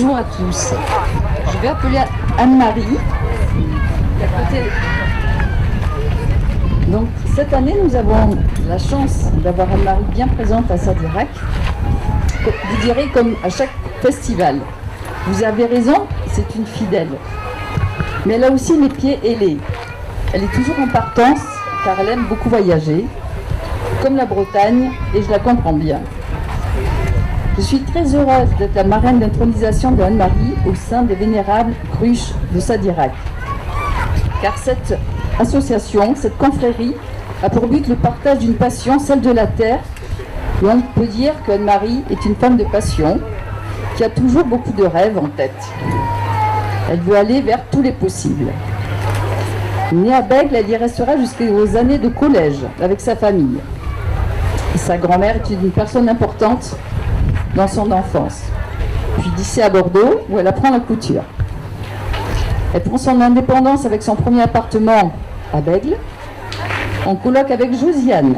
Bonjour à tous. Je vais appeler Anne-Marie. qui est à côté. Donc cette année, nous avons la chance d'avoir Anne-Marie bien présente à Sadirac. Vous direz comme à chaque festival. Vous avez raison, c'est une fidèle. Mais elle a aussi les pieds ailés. Elle est toujours en partance car elle aime beaucoup voyager, comme la Bretagne, et je la comprends bien. Je suis très heureuse d'être la marraine d'intronisation de Anne-Marie au sein des vénérables cruches de Sadirac. Car cette association, cette confrérie, a pour but le partage d'une passion, celle de la terre. Et on peut dire qu'Anne-Marie est une femme de passion qui a toujours beaucoup de rêves en tête. Elle veut aller vers tous les possibles. Née à Bègle, elle y restera jusqu'aux années de collège avec sa famille. Et sa grand-mère est une personne importante dans son enfance. Puis d'ici à Bordeaux, où elle apprend la couture. Elle prend son indépendance avec son premier appartement à Bègle, en coloc avec Josiane.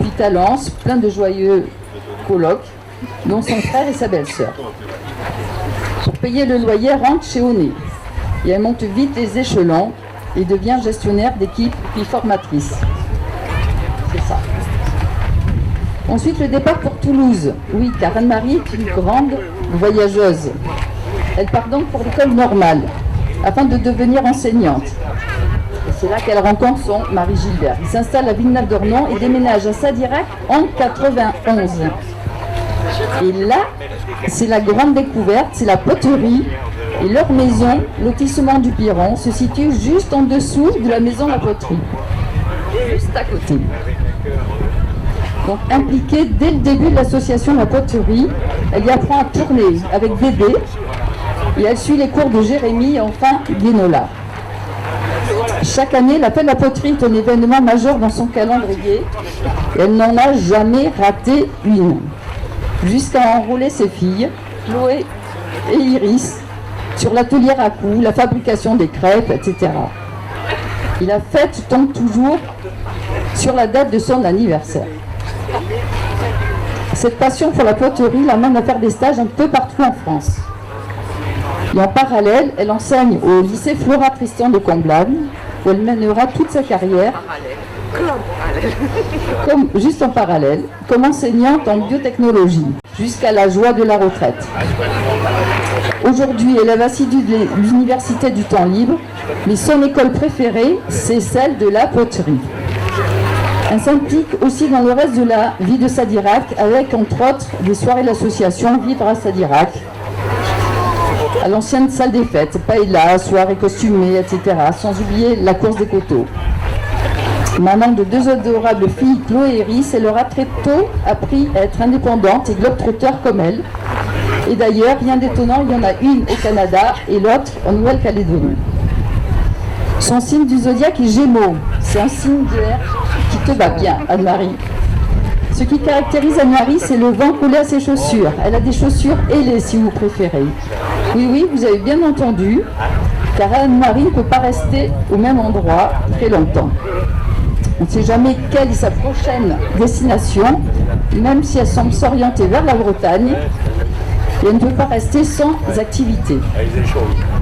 Puis Talence, plein de joyeux colocs, dont son frère et sa belle-sœur. Pour payer le loyer, elle rentre chez Oné. Et elle monte vite les échelons et devient gestionnaire d'équipe puis formatrice. C'est ça. Ensuite, le départ pour Toulouse. Oui, car Anne-Marie est une grande voyageuse. Elle part donc pour l'école normale, afin de devenir enseignante. Et c'est là qu'elle rencontre son mari Gilbert. Il s'installe à Villeneuve-d'Ornon et déménage à Sadirac en 91. Et là, c'est la grande découverte, c'est la poterie. Et leur maison, lotissement du Piron, se situe juste en dessous de la maison de la poterie. Juste à côté. Donc impliquée dès le début de l'association de la poterie, elle y apprend à tourner avec bébé et elle suit les cours de Jérémy et enfin Guénola. Chaque année, la fête de la poterie est un événement majeur dans son calendrier et elle n'en a jamais raté une. Jusqu'à enrôler ses filles, Chloé et Iris, sur l'atelier à coups, la fabrication des crêpes, etc. Et la fête tombe toujours sur la date de son anniversaire. Cette passion pour la poterie l'amène à faire des stages un peu partout en France. Et en parallèle, elle enseigne au lycée Flora Tristan de Comblagne, où elle mènera toute sa carrière, juste en parallèle, comme enseignante en biotechnologie, jusqu'à la joie de la retraite. Aujourd'hui, élève assidue de l'Université du Temps Libre, mais son école préférée, c'est celle de la poterie. Elle s'implique aussi dans le reste de la vie de Sadirac, avec entre autres des soirées de l'association Vivre à Sadirac, à l'ancienne salle des fêtes, paella, soirées costumées, etc. Sans oublier la course des coteaux. Maman de deux adorables filles, Chloé et Iris, elle aura très tôt appris à être indépendante et globe-trotteur comme elle. Et d'ailleurs, rien d'étonnant, il y en a une au Canada et l'autre en Nouvelle-Calédonie. Son signe du zodiaque est Gémeaux. C'est un signe d'air qui te va bien, Anne-Marie. Ce qui caractérise Anne-Marie, c'est le vent collé à ses chaussures. Elle a des chaussures ailées, si vous préférez. Oui, vous avez bien entendu, car Anne-Marie ne peut pas rester au même endroit très longtemps. On ne sait jamais quelle est sa prochaine destination, même si elle semble s'orienter vers la Bretagne, et elle ne peut pas rester sans activité.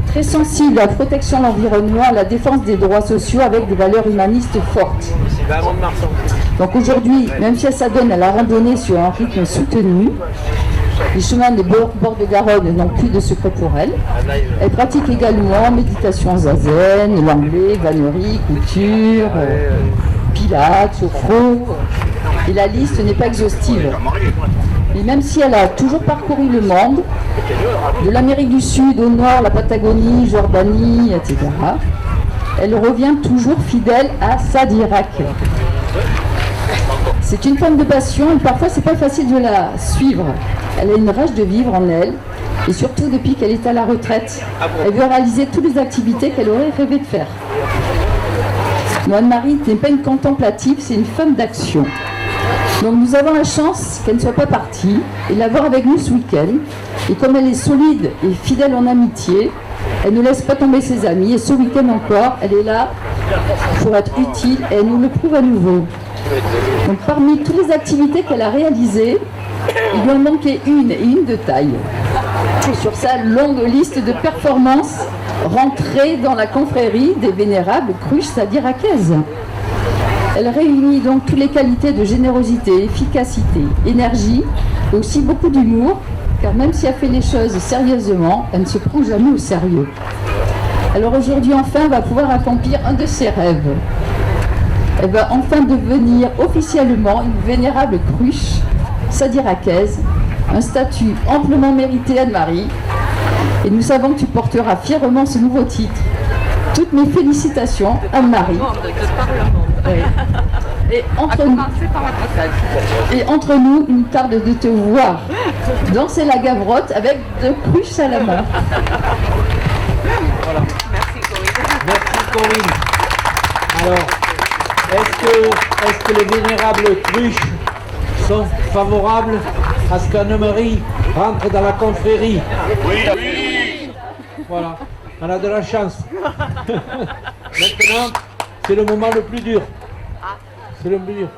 Très sensible à la protection de l'environnement, à la défense des droits sociaux avec des valeurs humanistes fortes. Donc aujourd'hui, même si elle s'adonne à la randonnée sur un rythme soutenu, les chemins des bords de Garonne n'ont plus de secret pour elle. Elle pratique également méditation zazen, l'anglais, vannerie, couture, pilates, sophro. Et la liste n'est pas exhaustive. Mais même si elle a toujours parcouru le monde, de l'Amérique du Sud au nord, la Patagonie, Jordanie, etc., elle revient toujours fidèle à Sadirac. C'est une femme de passion et parfois c'est pas facile de la suivre. Elle a une rage de vivre en elle et surtout depuis qu'elle est à la retraite, elle veut réaliser toutes les activités qu'elle aurait rêvé de faire. Anne-Marie n'est pas une contemplative, c'est une femme d'action. Donc nous avons la chance qu'elle ne soit pas partie et l'avoir avec nous ce week-end. Et comme elle est solide et fidèle en amitié, elle ne laisse pas tomber ses amis. Et ce week-end encore, elle est là pour être utile et elle nous le prouve à nouveau. Donc parmi toutes les activités qu'elle a réalisées, il lui en manquait une, et une de taille. sur sa longue liste de performances rentrée dans la confrérie des vénérables cruches sadiracaises. Elle réunit donc toutes les qualités de générosité, efficacité, énergie, et aussi beaucoup d'humour, car même si elle fait les choses sérieusement, elle ne se prend jamais au sérieux. Alors aujourd'hui, enfin, elle va pouvoir accomplir un de ses rêves. Elle va enfin devenir officiellement une vénérable cruche sadiracaise, un statut amplement mérité, Anne-Marie. Et nous savons que tu porteras fièrement ce nouveau titre. Toutes mes félicitations, Anne-Marie. Oui. Et entre nous, il me tarde de te voir danser la gavrotte avec 2 cruches à la main. Voilà. Merci Corinne. Merci Corinne. Alors, est-ce que les vénérables cruches sont favorables à ce qu'Anne-Marie rentre dans la confrérie? Oui. Voilà, on a de la chance. Maintenant, c'est le moment le plus dur. C'est le plus dur.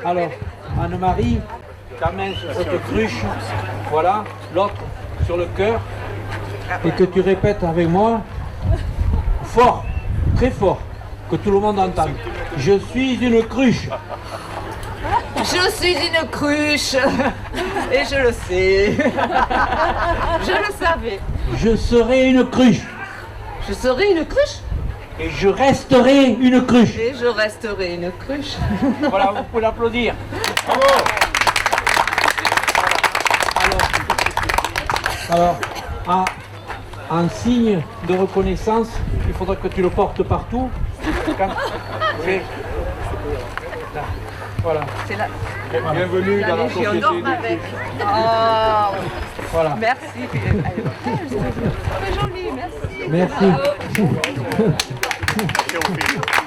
Alors, Anne-Marie, ta main sur cette cruche, voilà, l'autre sur le cœur, et que tu répètes avec moi, fort, très fort, que tout le monde entende. Je suis une cruche. Je suis une cruche et je le sais. Je le savais. Je serai une cruche. Je serai une cruche Et je resterai une cruche. et je resterai une cruche. Voilà, vous pouvez l'applaudir. Bravo. Alors, en signe de reconnaissance, il faudra que tu le portes partout. Voilà. C'est la, Bienvenue dans la Légion société. d'or avec. Oh, Voilà. merci. Très joli, merci. Merci. Bravo.